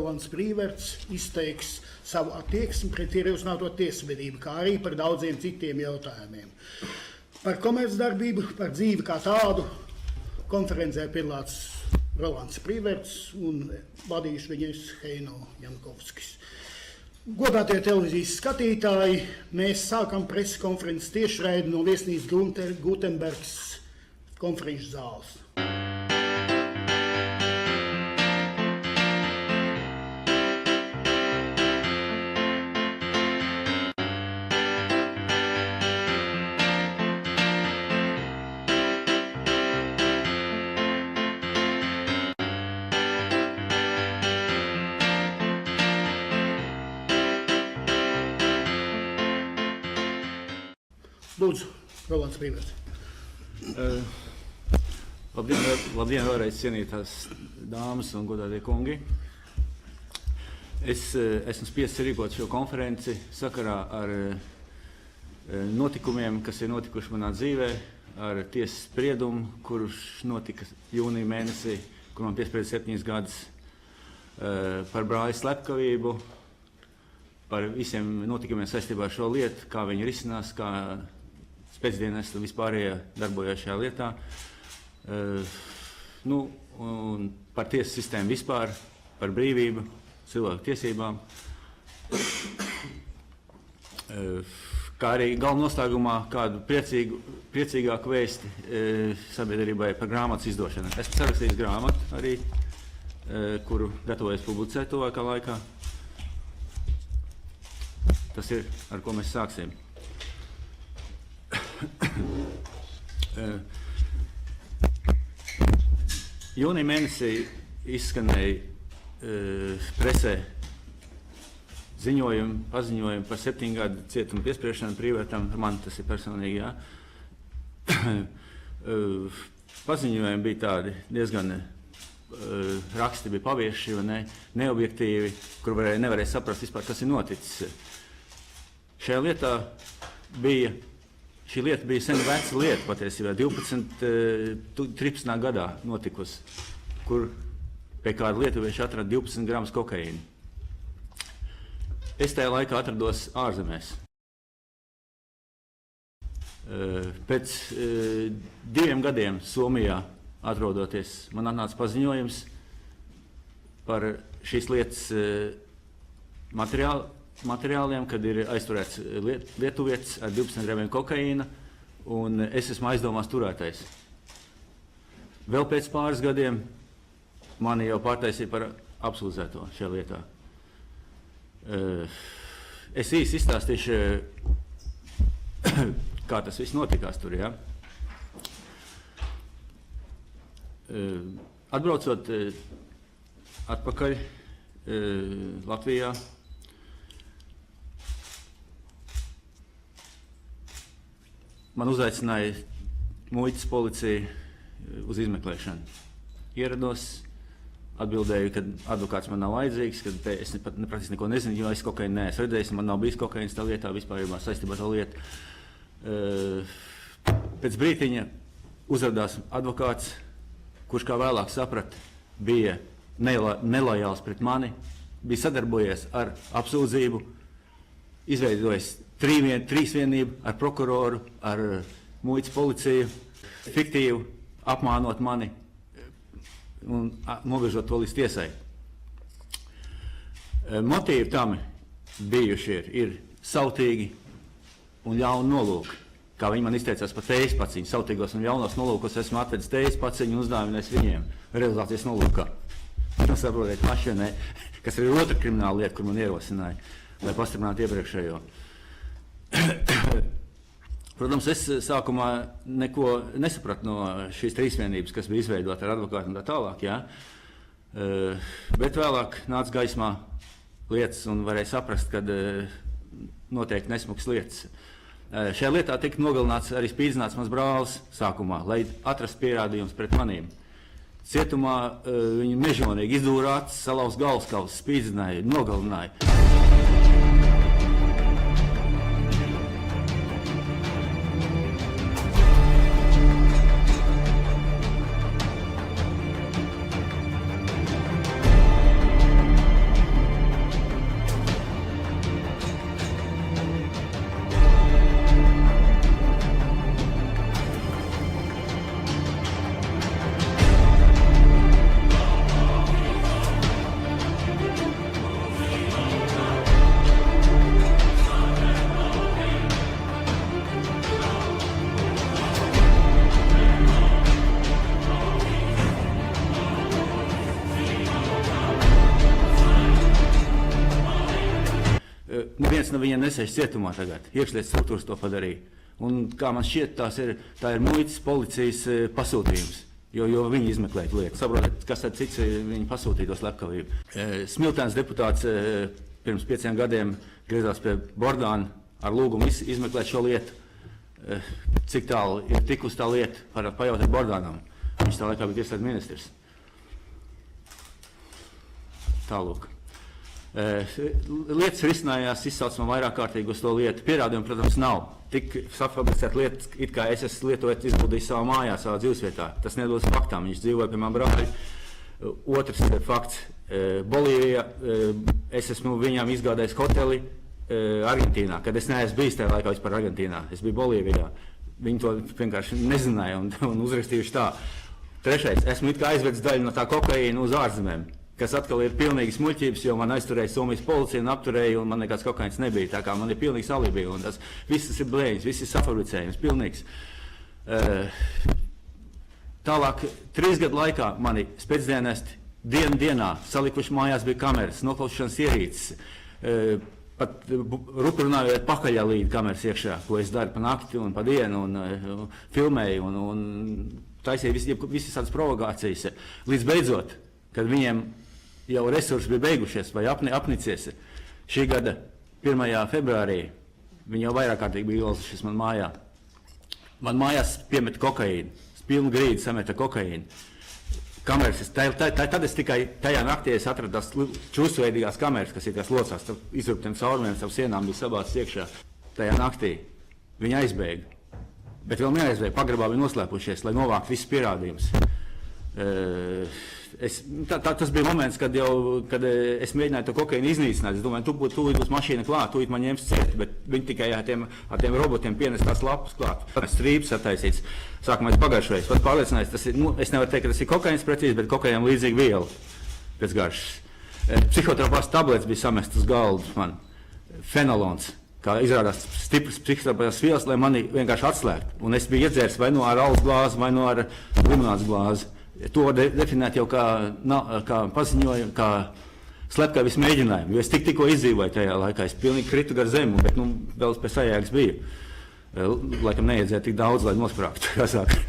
Rolands Prīverts izteiks savu attieksmi pret ierosināto tiesvedību, kā arī par daudziem citiem jautājumiem. Par komercdarbību, par dzīvi kā tādu konferencē piedalās Rolands Prīverts un vadījuši viņus Heino Jankovskis. Godātie televīzijas skatītāji, mēs sākam preses konferences tiešraidi no viesnīcas Gutenbergs konferenču zāles. Lūdzu, Rolands Prīverts. Labdien vēlreiz cienītās dāmas un godātie kungi. Es esmu spiests rīkot šo konferenci sakarā ar notikumiem, kas ir notikuši manā dzīvē, ar tiesas spriedumu, kurš notika jūnija mēnesī, kur man piesprieda 7 gadus par brāļa slepkavību, par visiem notikumiem saistībā ar šo lietu, kā viņi risinās, kā spēcdienas un vispārējie darbojās šajā lietā. Un par tiesu sistēmu vispār, par brīvību, cilvēku tiesībām. Kā arī galvenā noslēgumā kādu priecīgāku vēsti sabiedrībai par grāmatas izdošanu. Esmu sarakstījis grāmatu arī, kuru gatavojos publicēt tuvākā laikā. Tas ir, ar ko mēs sāksim. Jūnija mēnesī izskanēja presē paziņojumi par 7 gadu cietuma piespriešanu Prīvertam. Man tas ir personīgi, jā. Paziņojumi bija tādi diezgan raksti bija pavieši, neobjektīvi, kur nevarēja saprast vispār, kas ir noticis. Šī lieta bija sen veca lieta, patiesībā 13. gadā notikusi, kur pie kāda lietuvieša atrada 12 gramus kokaīnu. Es tajā laikā atrados ārzemēs. Pēc 2 gadiem Somijā atrodoties, man atnāca paziņojums par šīs lietas materiāliem, kad ir aizturēts lietuvietis ar 12 gramiem kokaīna, un es esmu aizdomās turētais. Vēl pēc pāris gadiem mani jau pārtaisīja par apsūdzēto šajā lietā. Es īsti izstāstīšu, kā tas viss notikās tur, ja? Atbraucot atpakaļ Latvijā, man uzaicināja muitas policija uz izmeklēšanu. Ierados, atbildēju, ka advokāts man nav vajadzīgs, ka es praktiski neko nezinu, jo es kokaīnu neesmu redzējis, man nav bijis kokaīns tā lietā, vispārībā saistībā ar tā lietu. Pēc brītiņa uzradās advokāts, kurš kā vēlāk saprat, bija nelojāls pret mani, bija sadarbojies ar apsūdzību, izveidojis trīsvienību ar prokuroru, ar muitas policiju, fiktīvu apmānot mani un novirzot to līdz tiesai. Motīvi tam bijuši ir sautīgi un ļauni nolūki. Kā viņi man izteicās par tējas paciņu, sautīgos un ļaunos nolūkos esmu atvedis tējas paciņu un uzdāvinājis viņiem realizācijas nolūkā. Saprotiet mašīnai, kas ir otra krimināla lieta, kur man ierosināja, lai pastiprinātu iepriekšējo. Protams, es sākumā neko nesapratu no šīs trīsvienības, kas bija izveidota ar advokātu un tā tālāk, jā. Bet vēlāk nāca gaismā lietas un varēja saprast, kad notiek nesmukas lietas. Šajā lietā tika nogalināts arī spīdzināts mans brālis sākumā, lai atrastu pierādījumus pret manīm. Cietumā viņu mežonīgi izdūrāts, salauz galvaskauls, spīdzināja, nogalināja. neviens no viņiem nesēž cietumā tagad. Iekšlietas struktūras to padarīja. Un, kā man šķiet, tā ir muitas policijas pasūtījums, jo viņi izmeklēja lietas. Saprotat, kas tad cits viņi pasūtīja to slepkavību. Smiltēns deputāts pirms 5 gadiem griezās pie Bordāna ar lūgumu izmeklēt šo lietu. Cik tālu ir tikusi tā lieta, pajautāt Bordānam. Viņš tā laikā bija tieslietu ministrs. Tālūk. Lietas risinājās, izsaucam vairāk kārtīgi uz to lietu. Pierādījumi, protams, nav. Tik safabricēt lietas, it kā es esmu lietojot izbūdījis savā mājā, savā dzīvesvietā. Tas nedos faktām. Viņš dzīvoja pie man brāļi. Otrs fakts. Bolīvijā es esmu viņām izgādājis hoteli Argentīnā, kad es neesmu bijis tajā laikā vispār Argentīnā. Es biju Bolīvijā. Viņi to vienkārši nezināja un uzrakstījuši tā. Trešais. Esmu it kā aizvedis daļu no tā kokaīna uz ārzemēm, kas atkal ir pilnīgas muļķības, jo man aizturēja Somijas policija un apturēja, un man nekāds kokaīns nebija. Tā kā man ir pilnīgs alibi, un tas viss ir blēņas, viss ir safabricējums, pilnīgs. Tālāk, 3 gadu laikā mani spēcdienesti dienā salikuši mājās bija kameras, noklausīšanas ierīces, pat ruprunājot pakaļā līdz kameras iekšā, ko es daru pa nakti un pa dienu, un filmēju, un taisīju visas tādas provokācijas. Līdz beidzot, kad viņiem jau resursi bija beigušies vai apnicies, šī gada 1. februārī viņi jau vairāk kārtīgi bija ielasušies man mājā. Man mājās piemeta kokaīnu, pilnu grīdu sameta kokaīnu. Kameras, tad es tikai tajā naktī atradu tās čūsveidīgās kameras, kas ir tās locās, izruptiem caurumiem, savu sienām bija sabāzts iekšā. Tajā naktī viņi aizbēga, bet vēl neaizbēga, pagrabā bija noslēpušies, lai novāktu visus pierādījumus. Tas bija moments, kad es mēģināju to kokaīnu iznīcināt. Es domāju, tūlīt būs mašīna klāt, tūlīt man ņems ciet, bet viņi tikai ar tiem robotiem pienes tās lapas klāt. Strīps attaisīts. Sākumais pagājušais. Pat pārliecinājies, es nevaru teikt, ka tas ir kokaīns precīzi, bet kokaīnam līdzīga viela pēc garšas. Psihotropās tabletes bija samestas uz galdu man. Fenolons. Kā izrādās stipras psihotropās vielas, lai mani vienkārši atslēgtu. Un es biju iedzēris vai no ar alus glāzi, vai no ar limonādes glāzi. To var definēt jau kā paziņojumu, kā slepkavības mēģinājumu, jo es tikko izdzīvoju tajā laikā. Es pilnīgi kritu gar zemu, bet vēl pēc sajēgas biju. Laikam neiedzēja tik daudz, lai nosprāktu, kā saka.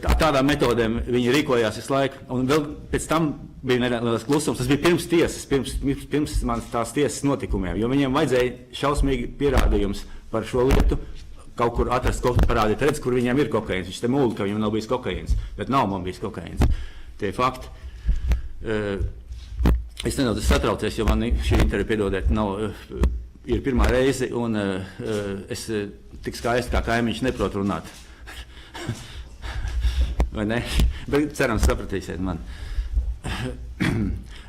Tādām metodēm viņi rīkojās visu laiku, un vēl pēc tam bija neliels klusums. Tas bija pirms tiesas, pirms manas tās tiesas notikumiem, jo viņiem vajadzēja šausmīgi pierādījums par šo lietu, kaut kur atrast, parādīt, redz, kur viņiem ir kokaīns. Viņš te mūli, ka viņam nav bijis kokaīns, bet nav man bijis kokaīns. Tie fakti. Es nedaudz satraucies, jo man šī intervija, piedodiet, ir pirmā reize, un es tik skaisti kā kaimiņš neprotu runāt. Vai ne? Bet cerams sapratīsiet man.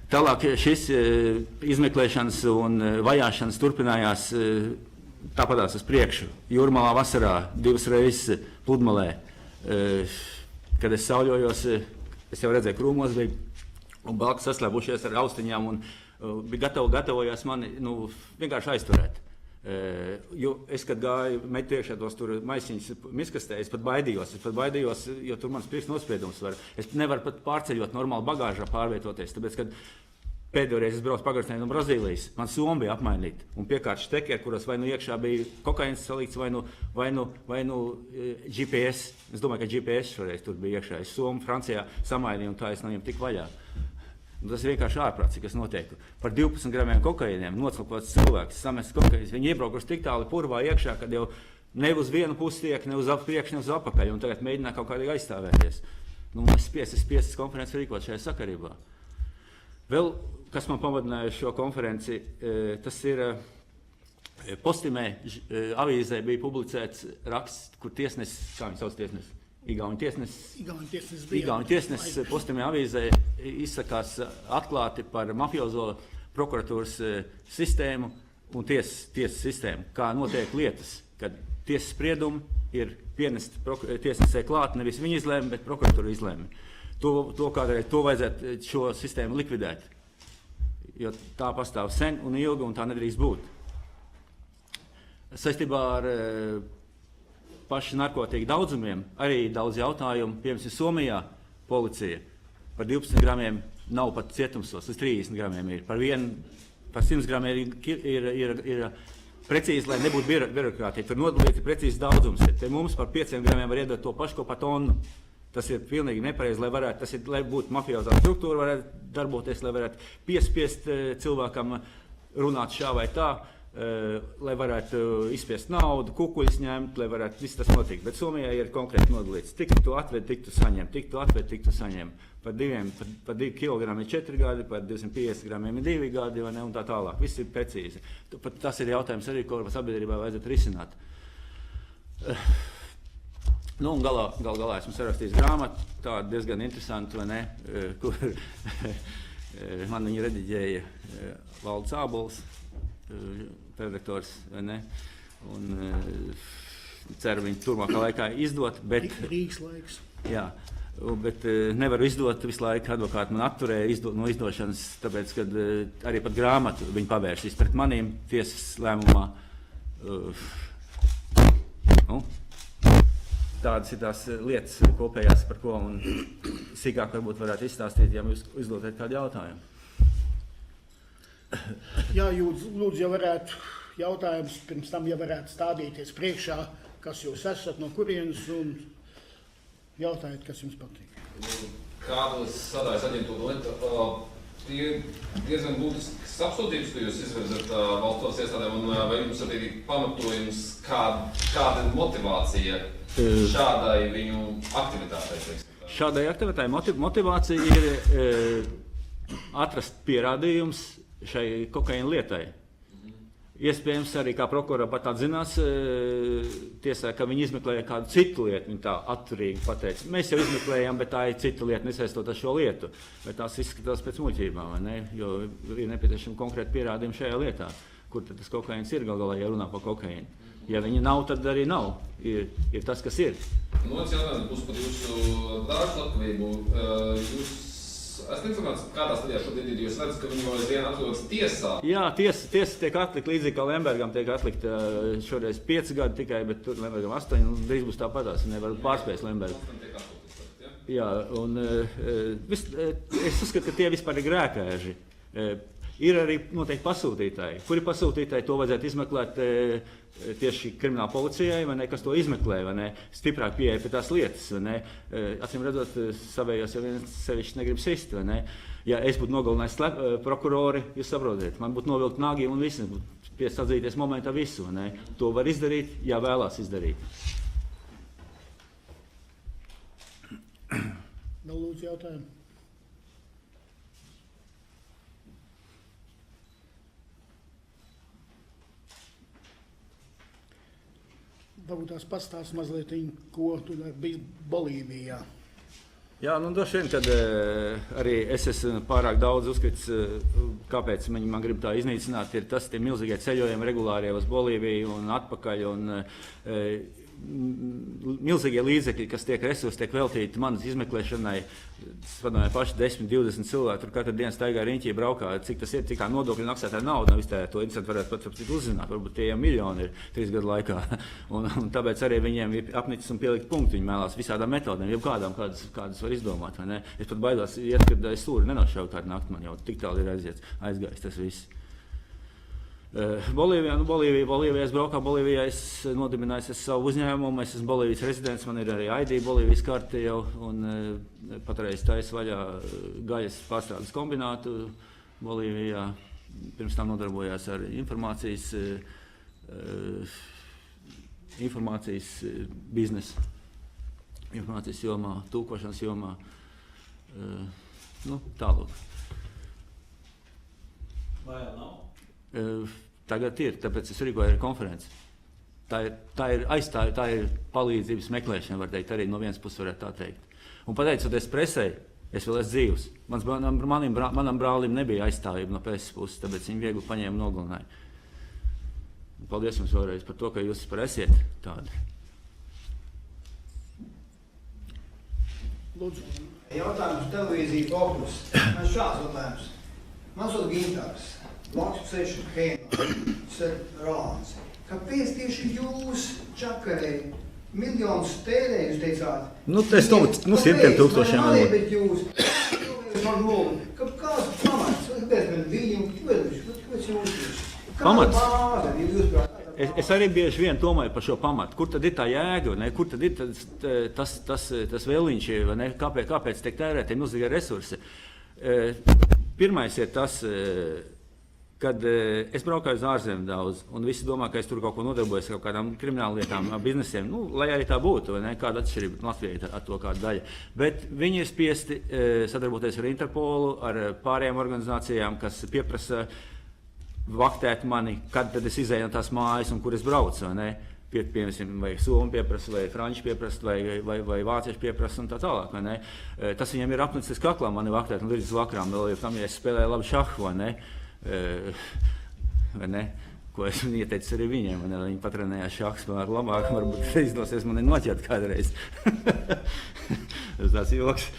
Tālāk šis izmeklēšanas un vajāšanas turpinājās tāpatās uz priekšu. Jūrmalā vasarā 2 reizes pludmalē, kad es sauļojos, es jau redzēju, krūmos bija un balki saslēpušies ar austiņām un bija gatavojās mani vienkārši aizturēt. Jo es, kad gāju metu iekšā tos tur maisiņus miskastē, es pat baidījos, jo tur mans pirksts nospiedums var. Es nevaru pat pārceļot normāli bagāžā pārvietoties, tāpēc, kad pēdējoreiz es braucu pagarstnē no Brazīlijas, man soma bija apmainīta un piekārt štekeri, kuros vai nu iekšā bija kokaīns salīts, vai nu GPS. Es domāju, ka GPS šoreiz tur bija iekšā. Es somu Francijā samainīju un tā es no viņiem tik vaļā. Un tas ir vienkārši ārprāts, kas notiek. Par 12 gramiem kokaīniem nocilkots cilvēks, samests kokaīns. Viņi iebraukuši tik tāli purvā iekšā, kad jau ne uz vienu pusi tiek, ne uz priekšu, ne uz apakaļ, un tagad mēģinā kaut kādīgi aizstāvēties. Es spiests konferences rīkot šajā sakarībā. Vēl, kas man pavadināja šo konferenci, tas ir Postimē avīzē bija publicēts raksts, kur tiesnesis, kā viņi sauc tiesnesis? Igauņu tiesnesis Postimē avīzē izsakās atklāti par mafiozo prokuratūras sistēmu un tiesas sistēmu, kā notiek lietas, kad tiesas spriedumi ir pienesti tiesnesē klāt, nevis viņi izlēma, bet prokuratūra izlēma. To vajadzētu šo sistēmu likvidēt, jo tā pastāv sen un ilgi, un tā nedrīkst būt. Saistībā ar paši narkotiku daudzumiem arī daudz jautājumu. Piemēram, Somijā policija par 12 gramiem nav pat cietumsos, līdz 30 gramiem ir. Par vienu par 100 gramiem ir precīzi, lai nebūtu birokrātija. Tur nodalīt ir precīzi daudzums. Te mums par 5 gramiem var iedot to pašu, ko pa tonu. Tas ir pilnīgi nepareizi, lai būtu mafiozā struktūra, varētu darboties, lai varētu piespiest cilvēkam runāt šā vai tā, lai varētu izspiest naudu, kukuļus ņemt, lai varētu viss tas notikt. Bet Somijā ir konkrēti nodalīts. Tik tu atved, tik tu saņem, tik tu atved, tik tu saņem. Par 2 kg ir 4 gadi, par 250 gramiem ir 2 gadi, vai ne, un tā tālāk. Viss ir precīzi. Tas ir jautājums arī, ko sabiedrībā vajadzētu risināt. Nu, un galā esmu sarakstījis grāmatu, tādu diezgan interesantu, vai ne, kur man viņu rediģēja Valdis Ābols, redaktors, vai ne, un ceru viņu turmākā laikā izdot, bet... Rīgas laiks. Jā, bet nevaru izdot, visu laiku advokāti man atturēja no izdošanas, tāpēc, kad arī pat grāmatu viņi pavēršīs pret maniem tiesas lēmumā. Tādas ir tās lietas kopējās, par ko un sīkāk varbūt varētu izstāstīt, ja jūs uzdotat kādu jautājumu. Jā, lūdzu, ja varētu jautājums, pirms tam ja varētu stādīties priekšā, kas jūs esat, no kurienes, un jautājiet, kas jums patīk. Kādas sadājas aģentūra tie diezgan būtisks apsūdzības, ko jūs izvirzat valsts iestādēm, un vai jums arī pamatojums, kāda ir motivācija šādai viņu aktivitātei? Šādai aktivitātei motivācija ir atrast pierādījums šai kokaīna lietai. Iespējams, arī kā prokurora pat atzinās tiesā, ka viņi izmeklēja kādu citu lietu, viņi tā atturīgi pateica. Mēs jau izmeklējām, bet tā ir cita lieta, nesaistot ar šo lietu. Bet tās izskatās pēc muļķībām, vai ne? Jo ir nepieciešami konkrēti pierādījumi šajā lietā, kur tad tas kokaīns ir galā, ja runā par kokaīnu. Ja viņi nav, tad arī nav. Ir tas, kas ir. Mans jautājums būs par jūsu dārgslapkavību. Es nezinu, kādā stadijā šodien ir, jūs redzat, ka viņi vēl aizvien atrodas tiesā. Jā, tiesa tiek atlikt līdzīgi kā Lembergam tiek atlikt šoreiz 5 gadi tikai, bet tur Lembergam 8, un drīz būs tāpatās, nevar pārspējas Lembergu. Jā, un es uzskatu, ka tie vispār ir grēkāži. Ir arī noteikti pasūtītāji. Kuri pasūtītāji, to vajadzētu izmeklēt tieši krimināla policijai, vai ne, kas to izmeklē, vai ne, stiprāk pieeja pie tās lietas, vai ne. Acīm redzot, savējos jau viens sevišķi negrib sist, vai ne. Ja es būtu nogalinājis prokurori, jūs saprotiet, man būtu novilkt nāgi un visi, būtu piesadzīties momentā visu, vai ne. To var izdarīt, ja vēlās izdarīt. Vēl lūdzu jautājumu. Varbūt tās pastāst mazliet, ko tu biji Bolīvijā. Jā, nu droši vien, kad arī es esmu pārāk daudz uzskaits, kāpēc man grib tā iznīcināt, ir tas tie milzīgie ceļojumi regulārie uz Bolīviju un atpakaļ, un milzīgie līdzekļi, kas tiek resursi, tiek veltīti manas izmeklēšanai. Es padomāju, paši 10, 20 cilvēki, tur katru dienu staigā riņķī braukā, cik tas ir, cik tā nodokļu maksātāja nauda, nav iztērēt, to interesanti varētu pat uzzināt, varbūt tie jau miljoni ir 3 gadu laikā. Un tāpēc arī viņiem ir apnicis un pielikt punktu, viņi mēlās visādām metodēm, jebkādām, kādas var izdomāt, vai ne? Es pat baidās iet, kad es stūri nenošauju kādu nakti, man jau tik tālu ir aizgājis tas viss. Bolīvijā, es braukā Bolīvijā, es nodibināju savu uzņēmumu, es esmu Bolīvijas rezidents, man ir arī ID Bolīvijas karte jau, un patreiz taisu vaļā gaļas pārstrādes kombinātu Bolīvijā, pirms tam nodarbojās ar informācijas biznesu, informācijas jomā, tūkošanas jomā, tālāk. Vai jau nav? Tagad ir, tāpēc es rīkoju arī konferenci. Tā ir palīdzības meklēšana, var teikt, arī no vienas puses varētu tā teikt. Un pateicoties presei, es vēl esmu dzīvs. Manam brālim nebija aizstāvība no preses puses, tāpēc viņi viegli paņēma un nogalināja. Paldies jums vēlreiz par to, ka jūs vispār esiet tādi. Lūdzu. Jautājums televīzija Fokus. Man šāds jautājums. Man sot Gintārs. Blakus ceļš Hēnā, Rolāns. Kāpēc tieši jūs čakarēji miljonus tērēji, jūs teicāt? Es domāju, simtiem tūkstošiem. Kāpēc, bet jūs, kāds pamats, kāpēc man viņu, kāpēc jūs Pamats. Bāze, Es arī bieži vien domāju par šo pamatu. Kur tad ir tā jēga, ne? Kur tad ir tas vēliņš, vai ne? Kāpēc tiek tērēti milzīgie resursi? Pirmais ir tas, kad es braukāju uz ārzemēm daudz, un visi domā, ka es tur kaut ko nodarbojos ar kaut kādām krimināllietām, biznesiem. Nu, lai arī tā būtu, vai ne? Kāda atšķirība Latvijai ar to kāda daļa. Bet viņi ir spiesti sadarboties ar Interpolu, ar pārējām organizācijām, kas pieprasa vaktēt mani, kad tad es izēju no tās mājas un kur es braucu, vai ne? Piemēram, vai Somi pieprasa, vai Franči pieprasa, vai Vācieši pieprasa un tā tālāk, vai ne? Tas viņiem ir apnicis kaklā mani vaktēt, un līdz vakarām vēl, jo tam, ja es spēlēju labi šahu, vai ne? Ko es ieteicu arī viņiem, vai ne? Viņi patrenējās šahs pār labāk, varbūt izdosies mani noķert kādreiz. Tas tāds joks.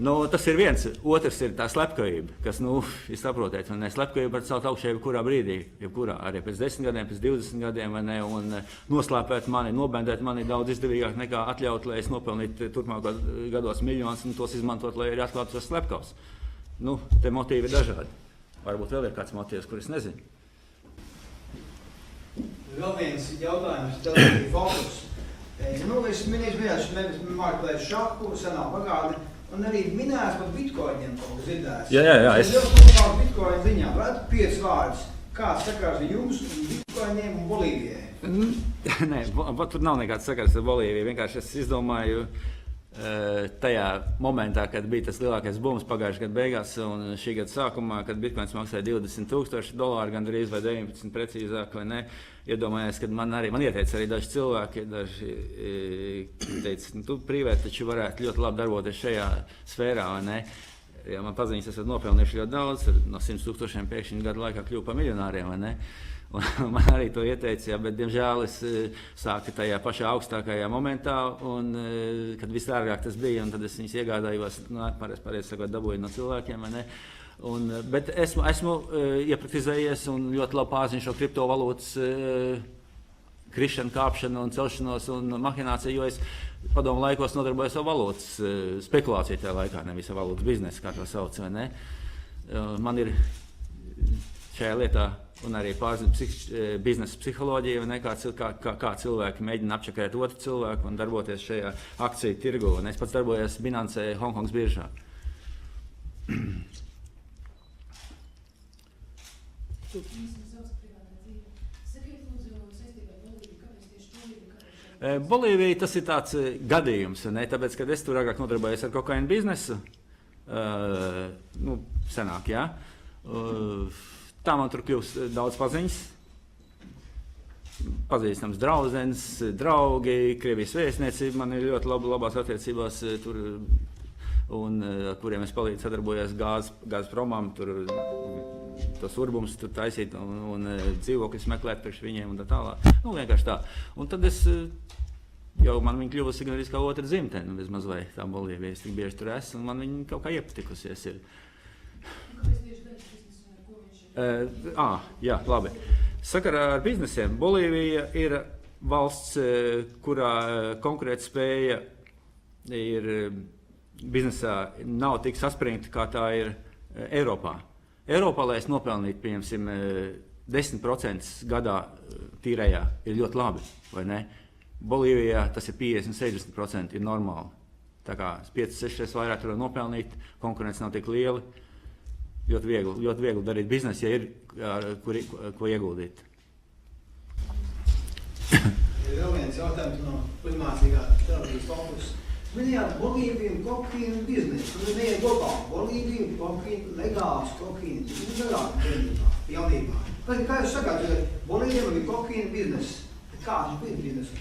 Nu, tas ir viens. Otrs ir tā slepkavība, kas, ir saprotiet, un slepkavība var celt augšā jebkurā brīdī, arī pēc 10 gadiem, pēc 20 gadiem, un noslēpēt mani, nobendēt mani daudz izdevīgāk nekā atļaut, lai es nopelnītu turpmākos gados miljonus un tos izmantot, lai arī atklātu tos slepkavus. Te motīvi ir dažādi. Varbūt vēl ir kāds motīvs, kur es nezinu. Vēl viens jautājums, televīzija fokus. Es minēšu māklēt šahu, senā pagātne. Un arī minēs par bitkoiniem kaut kas dzirdēs. Jā. Es ļoti par bitkoinu ziņā. Varētu 5 vārdus. Kāds sakars ar jums, bitkoiniem un Bolīvijai? Nē, tur nav nekāds sakars ar Bolīviju. Vienkārši es izdomāju tajā momentā, kad bija tas lielākais bums pagājušajā gada beigās un šī gada sākumā, kad bitkoins maksāja $20,000, gandrīz vai 19 precīzāk, vai ne? Iedomājos, kad man ieteica arī daži cilvēki, daži teica, tu privēt taču varētu ļoti labi darboties šajā sfērā, vai ne? Ja man paziņas esat nopelnījuši ļoti daudz, no 100,000 pēkšņi gadu laikā kļuvu par miljonāriem, vai ne? Un man arī to ieteica, bet, diemžēl, es sāku tajā pašā augstākajā momentā, un kad visdārgāk tas bija, un tad es viņus iegādājos, pareizi sakot, dabūju no cilvēkiem, vai ne? Bet esmu iepraktizējies un ļoti labi pārzinu šo kriptovalūtas krišanu, kāpšanu un celšanos un mahināciju, jo es padomu laikos nodarbojos ar valūtas spekulāciju tajā laikā, nevis ar valūtas biznesu, kā to sauc, vai ne? Man ir šajā lietā un arī pārzinu biznesa psiholoģiju, kā cilvēki mēģina apčakarēt otru cilvēku un darboties šajā akciju tirgu. Un es pats darbojos Binance Hongkongas biržā. Bolīvija tas ir tāds gadījums, ne? Tāpēc, kad es tur agrāk nodarbojos ar kokaīnu biznesu, senāk, jā. Tā man tur kļūst daudz paziņas, pazīstams draudzenes, draugi, Krievijas vēstniecība, man ir ļoti labās attiecībās tur, un kuriem es palīdzu sadarbojos gāzes promām, tur tos urbumus tur taisīt un dzīvokļus meklēt priekš viņiem un tā tālāk. Vienkārši tā. Un tad es jau man viņa kļuvusi gan arī kā otra dzimtene, vismaz vai tā Bolīvija, es tik bieži tur esmu, un man viņa kaut kā iepatikusies ir. Jā, labi. Sakarā ar biznesiem. Bolīvija ir valsts, kurā konkurētspēja ir biznesā nav tik saspringta, kā tā ir Eiropā. Eiropā, lai es nopelnītu, piemēram, 10% gadā tīrējā, ir ļoti labi, vai ne? Bolīvijā tas ir 50-60%, ir normāli. Tā kā 5-6 vairāk tur nopelnīt, konkurence nav tik liela. Ļoti viegli darīt biznesu, ja ir ko ieguldīt. Vēl viens jautājums no primācīgā televīzijas fokus. Minējāt Bolīviju un kokaīnu biznesu. Un neiet kopā. Bolīviju un kokaīnu, legāls kokaīnu. Tas ir legāli jaunībā. Kā jūs sakāt, Bolīvija un kokaīnu biznesu? Kāds ir biznesu?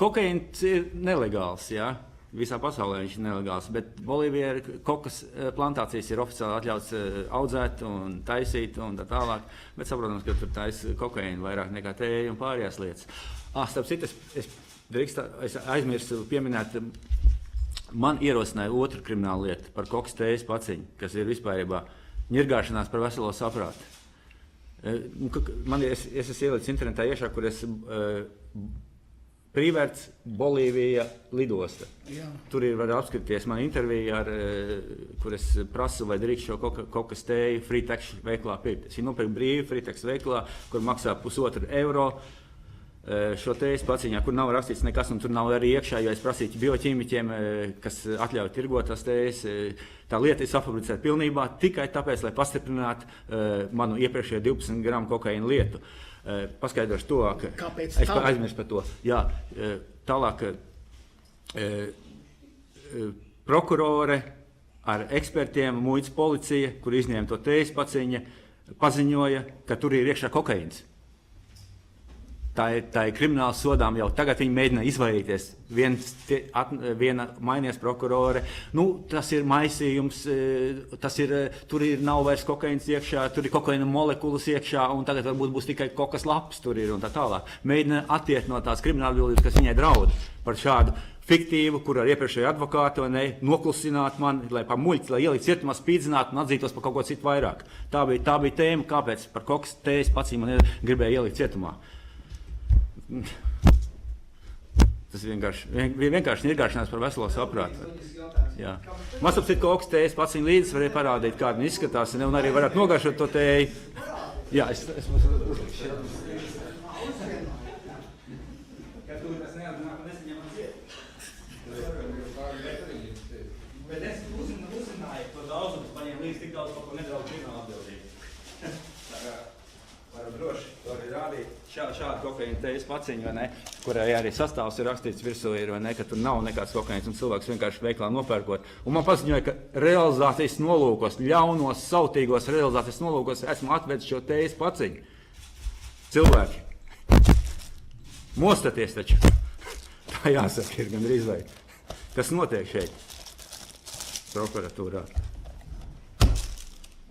Kokaīns ir nelegāls, jā. Visā pasaulē viņš ir nelegāls, bet Bolīvijā ir kokas plantācijas ir oficiāli atļauts audzēt un taisīt un tā tālāk, bet saprotams, ka tur taisa kokaīnu vairāk nekā tēju un pārējās lietas. Starp citu, es aizmirsu pieminēt, man ierosināja otru kriminālu lietu par kokas tējas paciņu, kas ir vispārībā ņirgāšanās par veselo saprātu. Es esmu ielicis internetā iešā, kur es Prīvērts Bolīvija lidosta. Jā. Tur var apskatīties man interviju, kur es prasu, vai drīkst šo kaut kas tēju Fritex veiklā pirkt. Es nopirku brīvi Fritex veiklā, kur maksā €1,5 šo tējas paciņā, kur nav rakstīts nekas, un tur nav arī iekšā, jo es prasīju bioķīmiķiem, kas atļauj tirgot tās tējas. Tā lieta ir safabricēta pilnībā tikai tāpēc, lai pastiprinātu manu iepriekšējo 12 gramu kokaīna lietu. Paskaidrošu to, ka kāpēc es aizmirsu par to. Jā, tālāk prokurore ar ekspertiem, muitas policija, kur izņēma to tējas paciņa, paziņoja, ka tur ir iekšā kokaīns. Tā ir krimināla sodām jau tagad. Viņi mēģina izvairīties. Viena mainījās prokurore. Tas ir maisījums, tur nav vairs kokaīns iekšā, tur ir kokaīna molekulas iekšā, un tagad varbūt būs tikai kokas lapas tur ir un tā tālāk. Mēģina attiekt no tās krimināla atbildības, kas viņai draud par šādu fiktīvu, kur ar iepriekšēju advokātu noklusināt mani, lai pamuļķi, lai ielikt cietumā, spīdzinātu un atzītos par kaut ko citu vairāk. Tā bija tēma, kāpēc par kokas tējas pacīm man gribēja ielikt cietumā. Tas vienkārši nirgāšanās par veselo saprātu. Jā. Man sapcīt, ka kokas tējas paciņu līdzi varēja parādīt, kāda viņa izskatās, un arī varētu nogaršot to tēju. Jā, es Bet es uzzināju to daudzumu, paņēmu līdz tik daudz, kaut ko nedaudz krimināla atbildību. Varu droši to arī rādīt. Šāda kokaīna tējas paciņa, vai ne, kurai arī sastāvs ir rakstīts virsū, vai ne, ka tur nav nekāds kokaīns un cilvēks vienkārši veiklā nopērkot. Un man paziņoja, ka realizācijas nolūkos, ļaunos, sautīgos realizācijas nolūkos esmu atvedis šo tējas paciņu. Cilvēki, mostaties taču. Tā jāsaka ir gandrīz vai. Kas notiek šeit? Prokuratūrā.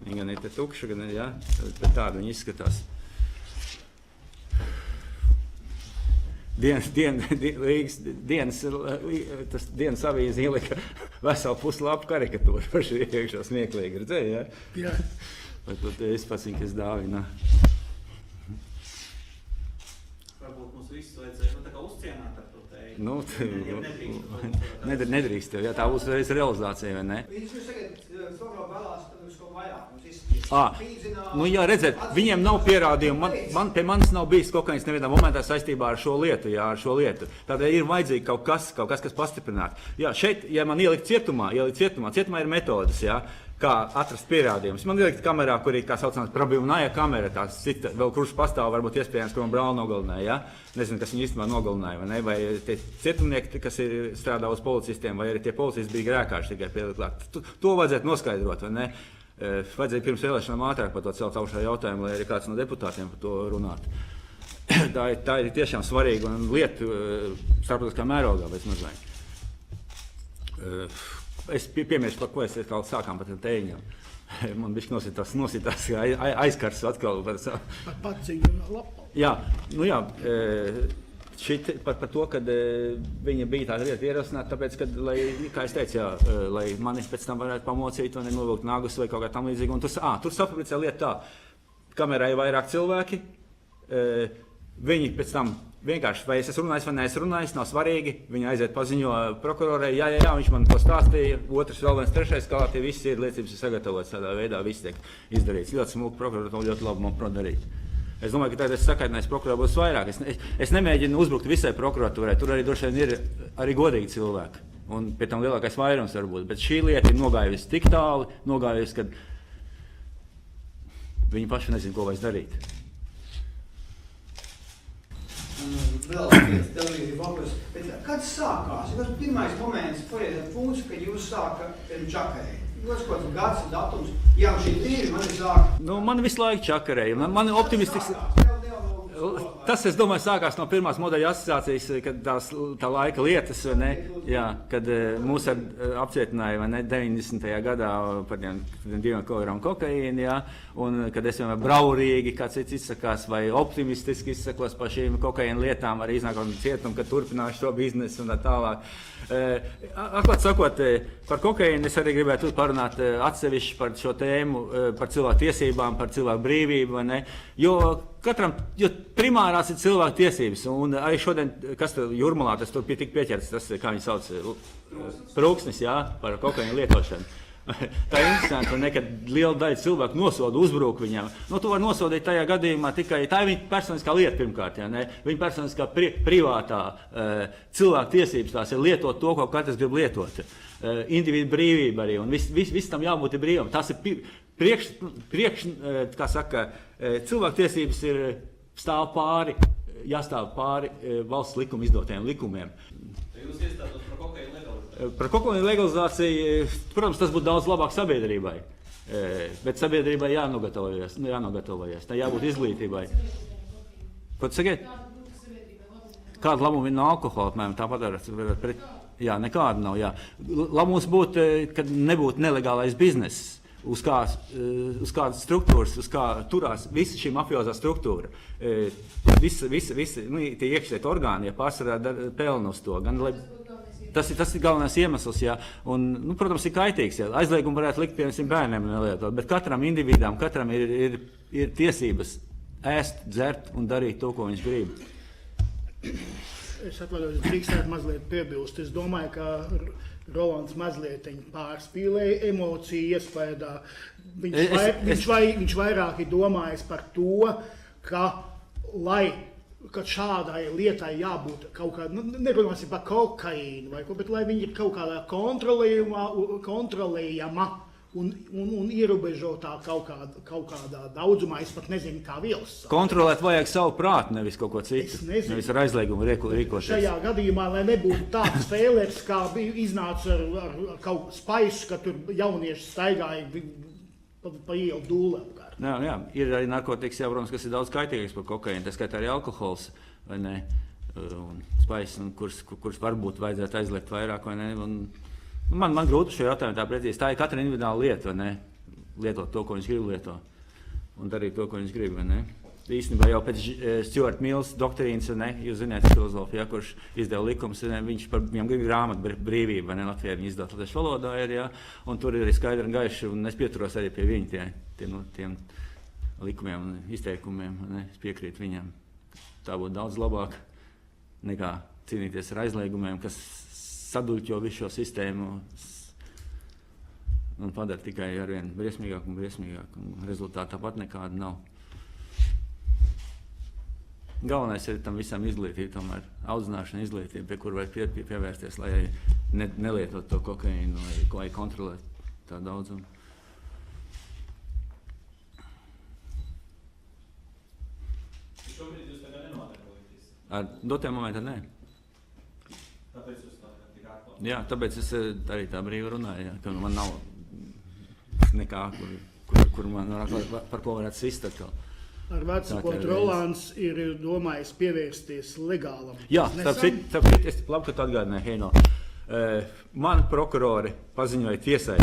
Viņa gan ir te tukša, gan ir, jā, bet tāda viņa izskatās. Dienas avīze ielika veselu puslapu karikatūru par šī iekšā smieklīgi, redzēji, jā? Jā. Vai to tējas paciņu, kas dāvina? Varbūt mums visus vajadzēja tā kā uzcienāt ar to tēju. Nedrīkst tev, jā, tā būs reiz realizācija, vai ne? Viņš tagad Sogro vēlās, tad viņš kaut vairāk mums izskatās. Jā, redzēt, viņiem nav pierādījumu, pie manis nav bijis kokaīns nevienā momentā saistībā ar šo lietu, jā, ar šo lietu. Tādēļ ir vajadzīgi kaut kas, kas pastiprinātu. Jā, šeit, ja man ielikt cietumā ir metodas, jā, kā atrast pierādījumus. Man ielikt kamerā, kur ir, kā saucamās, probīvnāja kamera, tās cita, vēl kurš pastāv, varbūt iespējams, kur man brāli nogalināja, jā. Nezinu, kas viņu īstenībā nogalināja, vai ne, vai tie cietumnieki, kas strādā uz policistiem, vai arī tie policisti bija grēkāši tikai pielikt klāt. To vajadzētu noskaidrot, vai ne. Vajadzēja pirms vēlēšanām ātrāk par to celt augšā jautājumu, lai arī kāds no deputātiem par to runātu. Tā ir tiešām svarīga un lieta starptautiskā mērogā, bet mazliet. Es piemēršu, par ko es sākām par tējiņām. Man bišķi nositās aizkars atkal par savu. Par paciņu lapu. Jā, par to, ka viņa bija tāda lieta ierosināta, tāpēc, ka, kā es teicu, jā, lai mani pēc tam varētu pamocīt vai novilkt nagus vai kaut kā tam līdzīgi. Un tur safabricē lieta tā, kamerā ir vairāk cilvēki, viņi pēc tam vienkārši, vai es esmu runājis vai neesmu runājis, nav svarīgi, viņi aiziet paziņo prokurorei, jā, viņš man to stāstīja, otrs, vēl viens, trešais, kā tie visi ir liecības ir sagatavotas tādā veidā, viss tiek izdarīts. Ļoti smuki prokurori to ļoti labi man prot darīt. Es domāju, ka tagad es sakaitinājis prokurorā būs vairāk. Es nemēģinu uzbrukt visai prokuratūrai, tur arī droši vien ir arī godīgi cilvēki. Un pie tam lielākais vairums varbūt. Bet šī lieta ir nogājusi tik tālu, kad viņi paši nezin, ko vairs darīt. Vēl viens televīzija vakars. Kad sākās? Tas pirmais moments, punkts, kad jūs sākat čakarēt. Jūs kaut kāds gads, datums, jā, šī tīri mani sāk. Man visu laiku čakarēja. Man optimistisks. Tas, es domāju, sākās no pirmās modeļa asociācijas, kad tā laika lietas, vai ne, jā, kad mūs apcietināja, vai ne, 90. gadā par 2 kilogramu kokaīnu, jā, un kad es vienmēr braurīgi, kā cits izsakās, vai optimistiski izsakos par šīm kokaīnu lietām, arī iznākot no cietuma, ka turpināšu šo biznesu un tā tālāk. Atklāt sakot, par kokaīnu es arī gribētu parunāt atsevišķi par šo tēmu, par cilvēku tiesībām, par cilvēku brīvību, vai ne, jo katram, jo primārās ir cilvēku tiesības, un arī šodien, kas tur Jūrmalā, tas tur tik pieķerts, tas, kā viņi sauc, prūksnis, jā, par kokaīnu lietošanu. Tā ir interesanti, un nekad liela daļa cilvēku nosoda, uzbruk viņam. Nu, tu vari nosodīt tajā gadījumā tikai, tā ir viņa personiskā lieta pirmkārt, ja, ne? Viņa personiskā privātā cilvēku tiesības tās ir lietot to, ko katrs grib lietot. Individu brīvība arī, un viss tam jābūt brīvam. Tas ir kā saka, cilvēku tiesības ir jāstāv pāri valsts likuma izdotajiem likumiem. Jūs iestātos par kokaīnu legalizāciju? Par kokaīnu legalizāciju, protams, tas būtu daudz labāk sabiedrībai, bet sabiedrībai jānogatavojas, tā jābūt izglītībai. Ko tu saki? Kāda labuma ir no alkohola, apmēram, tāpat ar jā, nekāda nav, jā. Labums būtu, kad nebūtu nelegālais bizness. Uz kādas struktūras, uz kā turās visa šī mafiozā struktūra. Visi tie iekšliet orgāni, ja pārsvarā pelna uz to. Tas ir galvenais iemesls, jā. Un, nu, protams, ir kaitīgs, jā. Aizliegumu varētu likt, piemēram, bērniem nelietot, bet katram individām, katram ir tiesības ēst, dzert un darīt to, ko viņš grib. Es atvainojos, drīkstētu mazliet piebilst. Es domāju, ka Rolands mazliet pārspīlēja emociju iespējā. Viņš vairāk ir domājis par to, ka, kad šādai lietai jābūt kaut kādā, nerunāsim par kokaīnu vai ko, bet lai viņi ir kaut kādā kontrolējama un ierobežotā kaut kādā daudzumā, es pat nezinu, kā vielas. Kontrolēt vajag savu prātu, nevis kaut ko citu. Nevis ar aizliegumu rīkoties. Šajā gadījumā, lai nebūtu tāds fēlers, kā bija iznāca ar kaut spaisu, ka tur jaunieši staigāja pa ielu dūli apkārt. Jā, ir arī narkotikas, jā, protams, kas ir daudz kaitīgāks par kokaīnu, tā skaitā arī alkohols, vai ne, un spaiss, kurus varbūt vajadzētu aizliegt vairāk, vai ne, un man grūti šo jautājumu tā precīzi. Tā ir katra individuāla lieta, vai ne? Lietot to, ko viņš grib lietot. Un darīt to, ko viņš grib, vai ne? Īstenībā jau pēc Stuart Mills doktrīnas, ne? Jūs zināt filozofu, ja, kurš izdeva likumus, viņam grib grāmatu brīvība, vai ne? Latvijā viņi izdod latviešu valodā, ir, jā. Un tur ir skaidri un gaiši, un es pieturos arī pie viņa tiem likumiem un izteikumiem, ne? Es piekrītu viņam. Tā būtu daudz labāk nekā cīnīties ar aizliegumiem, kas saduļķo visu šo sistēmu un padara tikai arvien briesmīgāk un briesmīgāk, un rezultātā tāpat nekāda nav. Galvenais ir tam visam izglītība, tomēr audzināšana izglītība, pie kur vajag pievērsties, lai nelietot to kokaīnu, lai kontrolētu tā daudzumu. Šobrīd jūs tagad nenodarbojaties? Ar dotiem momentiem nē. Tāpēc jūs tik atklāt? Jā, tāpēc es arī tā brīvi runāju, jā, ka man nav nekā, kur man par ko varētu sist atkal. Ar vecākot Rolands ir domājis pievērsties legālam. Jā, tāpēc es labi, ka tu atgādināji, Heino. Mani prokurori paziņoja tiesai,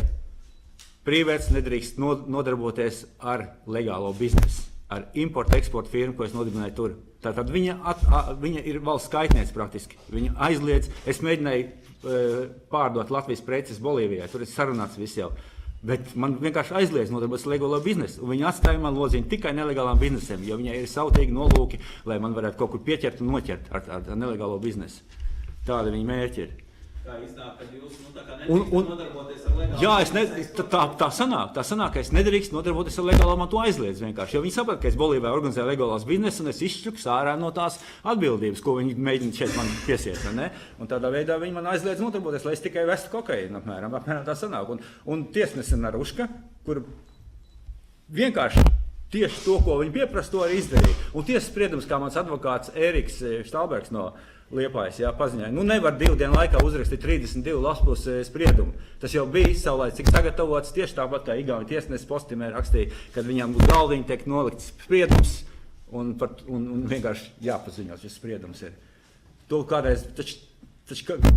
prīvērts nedrīkst nodarboties ar legālo biznesu, ar importu-eksportu firmu, ko es nodibināju tur. Tātad viņa ir valsts skaitniece praktiski. Viņa aizliedz, es mēģināju pārdot Latvijas preces Bolīvijai, tur ir sarunāts viss jau. Bet man vienkārši aizliedz nodarboties ar legālo biznesu, un viņi atstāja man lodziņu tikai nelegālām biznesiem, jo viņai ir savtīgi nolūki, lai man varētu kaut kur pieķert un noķert ar nelegālo biznesu. Tāda viņa mērķi ir. Kā iznāk, kad jūs tā kā nedrīkst nodarboties ar legālu? Jā, tā sanāk, ka es nedrīkst nodarboties ar legālo, man to aizliedz vienkārši. Jo viņi saprata, ka es Bolīvijā organizēju legālās biznesu, un es izšķuks ārā no tās atbildības, ko viņi mēģina šeit man piesiet, ne? Un tādā veidā viņi man aizliedz nodarboties, lai es tikai vestu kokaīnu, apmēram tā sanāk. Un tiesnese Naruška, kur vienkārši tieši to, ko viņi pieprasa, to arī izdarīja. Un tiesas spriedums, kā mans advokāts Ēriks Štalbergs no Liepājas, jā, paziņoja. Nu, nevar 2 dienu laikā uzrakstīt 32 laspus spriedumu. Tas jau bija savulaicīgi sagatavots tieši tāpat, kā Igauņu tiesnesis Postimē rakstīja, kad viņam uz galdiņa tiek nolikts spriedums un vienkārši jāpaziņo, šis spriedums ir. To kādreiz, taču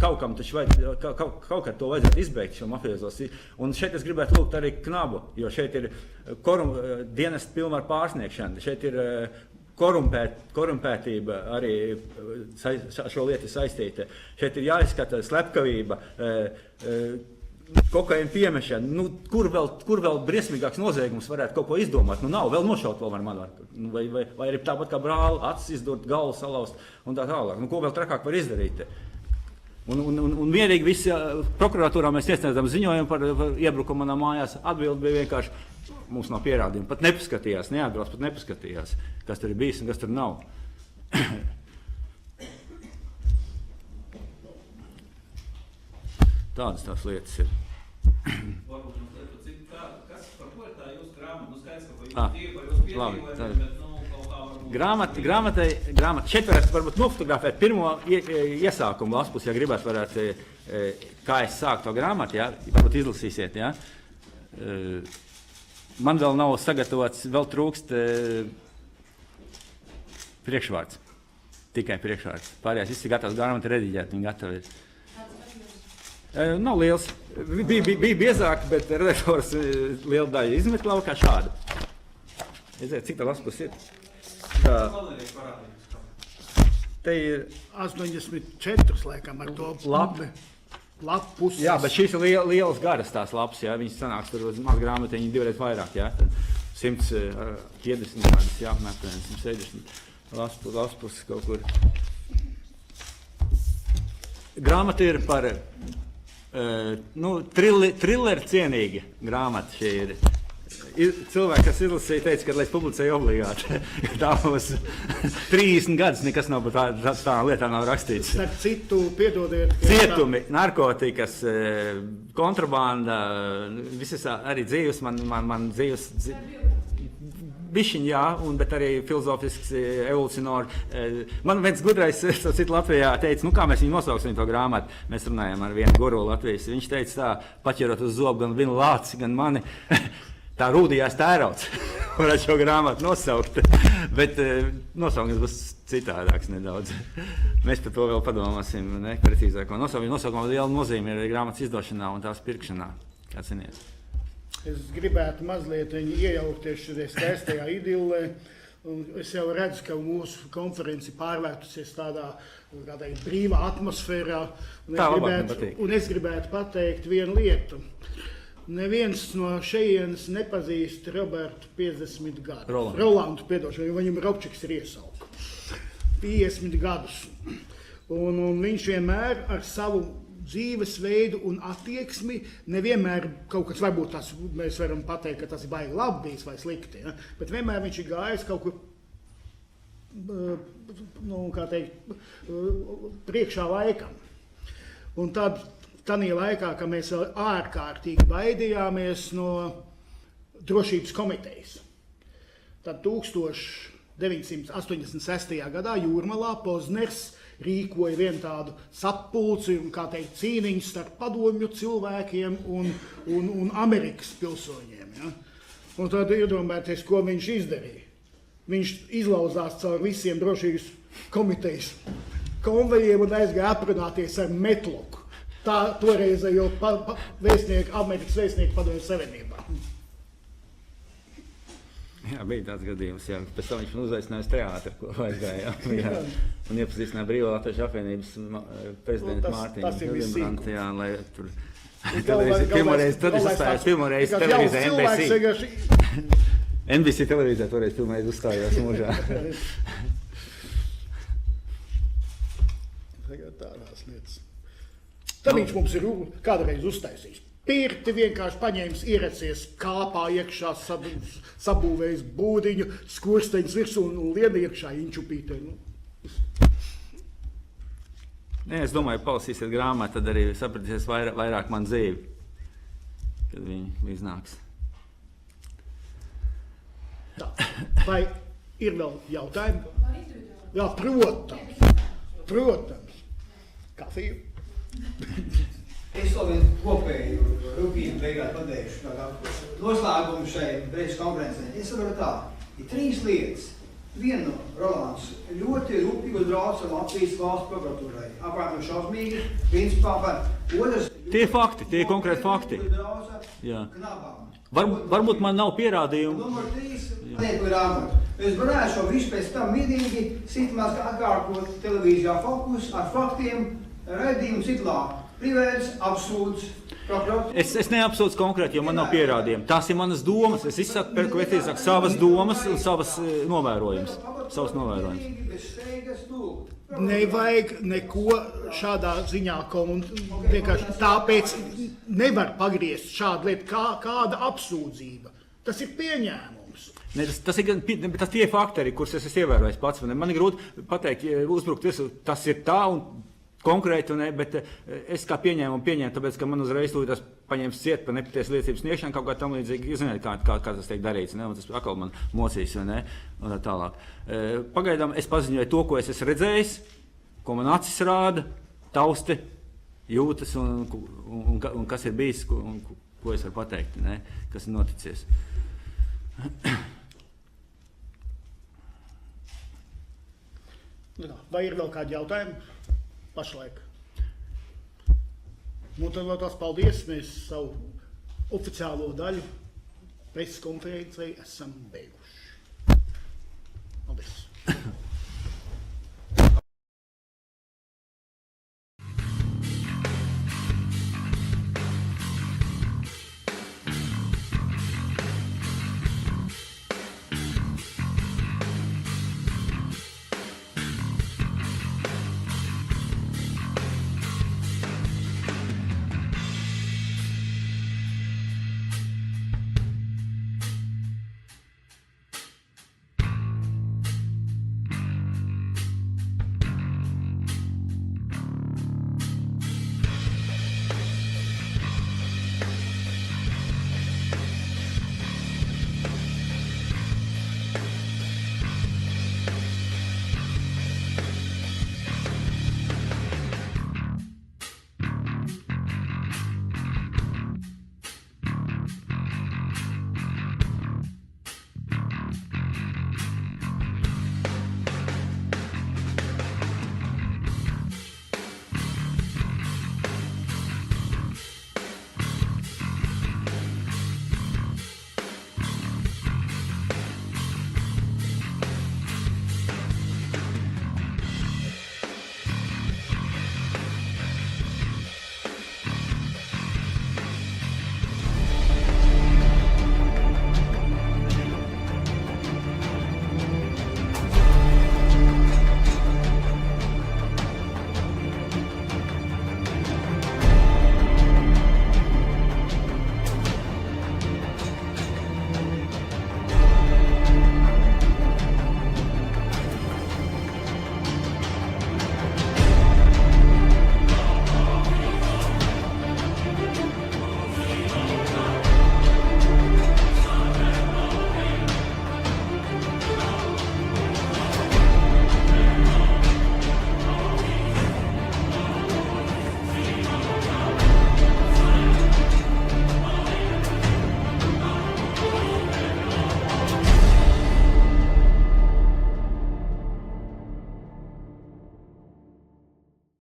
kaut kam kaut kā to vajadzētu izbeigt šo mafiozos. Un šeit es gribētu lūgt arī Knabu, jo šeit ir dienesta pilnvaru pārsniegšana, šeit ir korumpētība arī šo lietu saistīta. Šeit ir jāizskata slepkavība, kokaīna piemešana, kur vēl briesmīgāks noziegums varētu kaut ko izdomāt? Nav, vēl nošaut vēl var manāt. Vai arī tāpat kā brāli, acis izdot, galvu salauzt un tā tālāk. Ko vēl trakāk var izdarīt? Un vienīgi visi prokuratūrā mēs iesniedzam ziņojumu par iebrukumu manā mājās. Atbildi bija vienkārši, mums nav pierādījumi. Pat nepaskatījās, neatbrauc, pat nepaskatījās, kas tur ir bijis un kas tur nav. Tādas tās lietas ir. Varbūt mums liek par citu, kas par ko ir tā jūsu grāmata? Skaidrs, ka par jūsu piedzīvojumiem, bet kaut kā varbūt... Grāmata. Šeit varētu varbūt nofotografēt pirmo iesākumu laspus, ja gribētu varētu, kā es sāku to grāmatu, ja? Varbūt izlasīsiet, ja? Man vēl nav sagatavots, vēl trūkst priekšvārds. Tikai priekšvārds. Pārējās viss ir gatavs grāmata rediģēt, viņi gatavi ir. Nav liels. Bija biezāk, bet redaktors liela daļa izmet laukā šādu. Redziet, cik tā laspus ir? Te ir 84, laikam, ar to lapus. Jā, bet šīs ir lielas garas tās lapas, jā. Viņas sanāks tur uz maz grāmatiņu divreiz vairāk, jā. 150 gadus, jā, apmēram 160 laspus kaut kur. Grāmata ir par trilleru cienīga grāmata šī ir. Cilvēki, kas izlasīja, teica, ka, lai publicēju obligāti, tā mums 30 gadus nekas nav par tā lietā nav rakstīts. Starp citu, piedodiet, cietumi, narkotikas, kontrabanda, visas arī dzīves, man dzīves, bišķiņ, jā, bet arī filozofisks, evolucionāri. Man viens gudrais, citu Latvijā, teica, kā mēs viņu nosauksim to grāmatu. Mēs runājam ar vienu guru Latvijas. Viņš teica tā, paķerot uz zobu gan vinu lāci, gan mani, tā rūdījās tērauts. Varētu šo grāmatu nosaukt, bet nosaukums būs citādāks nedaudz. Mēs par to vēl padomāsim, precīzāko nosaukumu. Nosaukumā liela nozīme ir grāmatas izdošanā un tās pirkšanā, kā ziniet. Es gribētu mazliet iejaukties šajā skaistajā idillē. Es jau redzu, ka mūsu konferenci pārvērtusies tādā brīvā atmosfērā. Un es gribētu pateikt vienu lietu. Neviens no šejienes nepazīst Robertu 50 gadus. Rolandu, piedošanu, jo viņam Robčiks ir iesauka. 50 gadus. Un viņš vienmēr ar savu dzīvesveidu un attieksmi nevienmēr kaut kas, varbūt tas, mēs varam pateikt, ka tas ir baigi labi bijis vai slikti, ja? Bet vienmēr viņš ir gājis kaut kur, kā teikt, priekšā laikam. Un tad, tanī laikā, ka mēs vēl ārkārtīgi baidījāmies no drošības komitejas, tad 1986. gadā Jūrmalā Pozners rīkoja vienu tādu sapulci un, kā teikt, cīniņu starp padomju cilvēkiem un Amerikas pilsoņiem. Ja? Un tad iedomājieties, ko viņš izdarīja. Viņš izlauzās caur visiem drošības komitejas konvejiem un aizgāja aprunāties ar Metloku. Tā toreizējo Amerikas vēstnieku padomju savienībā. Jā, bija tāds gadījums, jā. Pēc tam viņš man uzaicināja uz teātri, ko aizgāja, jā. Un iepazīstināja Brīvā Latviešu apvienības prezidentu Mārtiņu Hildenbrandu, jā, lai tur pirmoreiz televīzē NBC. NBC televīzē toreiz pirmoreiz uzstājās mūžā. Tādās lietas. Tad viņš mums ir kādreiz uztaisījis. Pirti vienkārši paņēmis, ieracies kāpā iekšā, sabūvējis būdiņu, skursteņus virsū un liena iekšā inčupītē. Es domāju, palasīsiet grāmatu, tad arī sapratīsies vairāk man dzīvi, kad viņi iznāks. Tā. Vai ir vēl jautājumi? Jā, protams. Kafiju? Es vēl vienu kopēju rūpību beigās pateikšu, noslēgumu šai preses konferencē. Es varu tā, ir 3 lietas. Viena no Rolands ļoti rūpīgi drauc ar Latvijas valsts prokuratūrai. Apkārtnē šausmīgi, principā par otrs. Tie fakti, tie konkrēti fakti. Jā. Varbūt man nav pierādījumu. Numur 3, pateikt grāmatu. Es varētu šo visu pēc tam midīgi sitamās atkārtot televīzijā Fokus ar faktiem, raidījumu citlā. Privērs apsūdz prokuratūru. Es neapsūdzu konkrēti, jo man nav pierādījumi. Tās ir manas domas. Es izsaku, pērku savas domas un savas novērojumus. Bez steigas lūgt. Nevajag neko šādā ziņā vienkārši tāpēc nevar pagriezt šādu lietu kāda apsūdzība. Tas ir pieņēmums. Ne, tas ir tie faktori, kurus es esmu ievērojis pats. Man ir grūti pateikt, uzbrukt visu, tas ir tā un konkrēti, bet es kā pieņēmu, tāpēc, ka man uzreiz tūlīt paņēmis ciet par nepatiesu liecības sniegšanu, kaut kā tam līdzīgi, jūs zināt, kā tas tiek darīts, ne? Un tas atkal man mocīs, vai ne, un tā tālāk. Pagaidām es paziņoju to, ko es esmu redzējis, ko man acis rāda, tausti, jūtas un kas ir bijis, ko es varu pateikt, ne? Kas ir noticies. Vai ir vēl kādi jautājumi pašlaik? Nu, tad vēl tās paldies. Mēs savu oficiālo daļu preses konferencei esam beiguši.